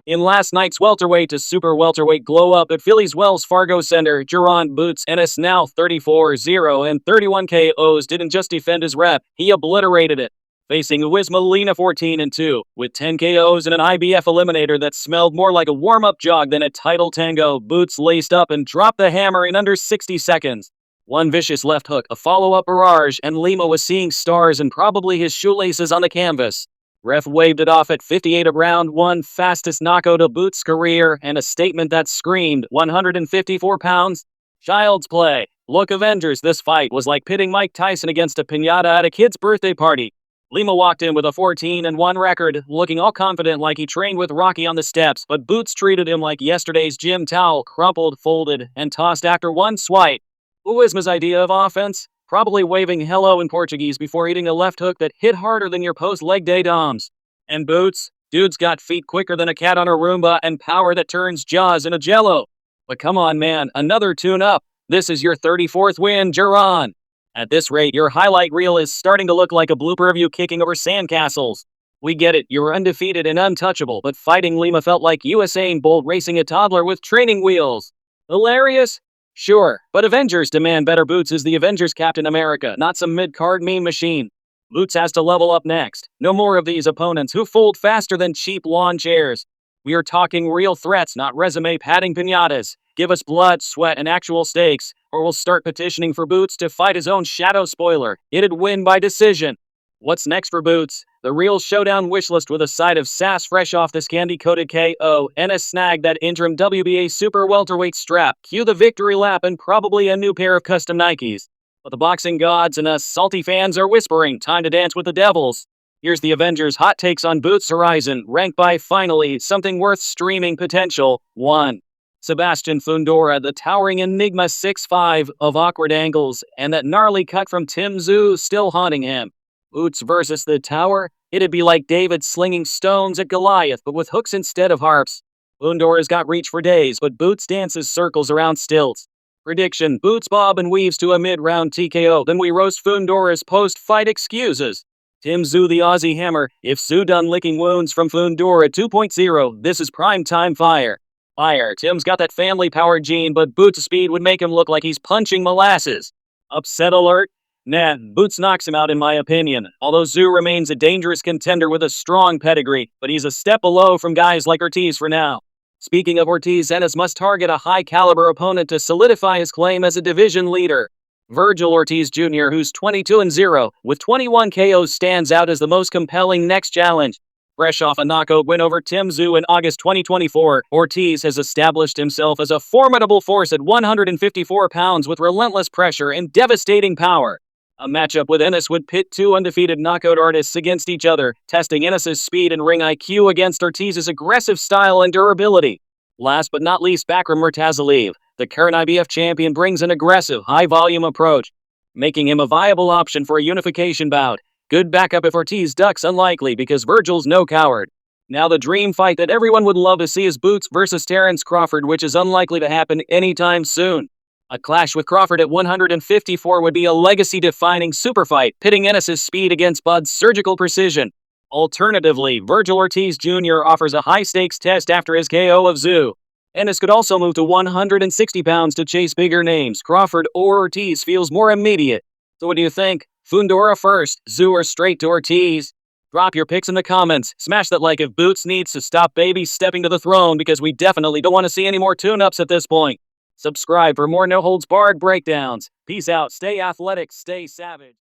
In last night's welterweight to super welterweight glow-up at Philly's Wells Fargo Center, Jaron "Boots" Ennis, now 34-0 and 31 KOs, didn't just defend his rep, he obliterated it. Facing Wisma Lima 14-2, with 10 KOs and an IBF eliminator that smelled more like a warm-up jog than a title tango, Boots laced up and dropped the hammer in under 60 seconds. One vicious left hook, a follow-up barrage, and Lima was seeing stars and probably his shoelaces on the canvas. Ref waved it off at 58 of round one, fastest knockout of Boots' career, and a statement that screamed 154 pounds. Child's play. Look, Avengers, this fight was like pitting Mike Tyson against a piñata at a kid's birthday party. Lima walked in with a 14-1 record, looking all confident like he trained with Rocky on the steps, but Boots treated him like yesterday's gym towel, crumpled, folded, and tossed after one swipe. Wisma's idea of offense? Probably waving hello in Portuguese before eating a left hook that hit harder than your post-leg day doms. And Boots? Dude's got feet quicker than a cat on a Roomba and power that turns jaws into jello. But come on, man, another tune-up. This is your 34th win, Jaron. At this rate, your highlight reel is starting to look like a blooper of you kicking over sandcastles. We get it, you were undefeated and untouchable, but fighting Lima felt like Usain Bolt racing a toddler with training wheels. Hilarious? Sure, but Avengers demand better. Boots is the Avengers Captain America, not some mid-card meme machine. Boots has to level up next. No more of these opponents who fold faster than cheap lawn chairs. We are talking real threats, not resume-padding piñatas. Give us blood, sweat, and actual stakes, or we'll start petitioning for Boots to fight his own shadow spoiler. It'd win by decision. What's next for Boots? The real showdown wishlist with a side of sass fresh off this candy-coated KO. Ennis snagged that interim WBA super welterweight strap. Cue the victory lap and probably a new pair of custom Nikes. But the boxing gods and us salty fans are whispering, time to dance with the devils. Here's the Avengers' hot takes on Boots' horizon, ranked by finally something worth streaming potential. 1. Sebastian Fundora, the towering enigma 6'5", of awkward angles, and that gnarly cut from Tim Tszyu still haunting him. Boots versus the Tower? It'd be like David slinging stones at Goliath, but with hooks instead of harps. Fundora's got reach for days, but Boots dances circles around stilts. Prediction: Boots bob and weaves to a mid-round TKO, then we roast Fundora's post-fight excuses. Tim Tszyu, the Aussie Hammer. If Tszyu done licking wounds from Fundora 2.0, this is prime-time fire. Fire. Tim's got that family-powered gene, but Boots' speed would make him look like he's punching molasses. Upset alert? Nah, Boots knocks him out in my opinion, although Tszyu remains a dangerous contender with a strong pedigree, but he's a step below from guys like Ortiz for now. Speaking of Ortiz, Ennis must target a high-caliber opponent to solidify his claim as a division leader. Vergil Ortiz Jr., who's 22-0, with 21 KOs, stands out as the most compelling next challenge. Fresh off a knockout win over Tim Tszyu in August 2024, Ortiz has established himself as a formidable force at 154 pounds with relentless pressure and devastating power. A matchup with Ennis would pit two undefeated knockout artists against each other, testing Ennis' speed and ring IQ against Ortiz's aggressive style and durability. Last but not least, Bakram Murtazaliyev, the current IBF champion, brings an aggressive, high-volume approach, making him a viable option for a unification bout. Good backup if Ortiz ducks, unlikely because Vergil's no coward. Now the dream fight that everyone would love to see is Boots versus Terence Crawford, which is unlikely to happen anytime soon. A clash with Crawford at 154 would be a legacy-defining super fight, pitting Ennis' speed against Bud's surgical precision. Alternatively, Vergil Ortiz Jr. offers a high-stakes test after his KO of Tszyu. Ennis could also move to 160 pounds to chase bigger names. Crawford or Ortiz feels more immediate. So what do you think? Fundora first, Tszyu, or straight to Ortiz? Drop your picks in the comments. Smash that like if Boots needs to stop baby stepping to the throne, because we definitely don't want to see any more tune-ups at this point. Subscribe for more no-holds-barred breakdowns. Peace out, stay athletic, stay savage.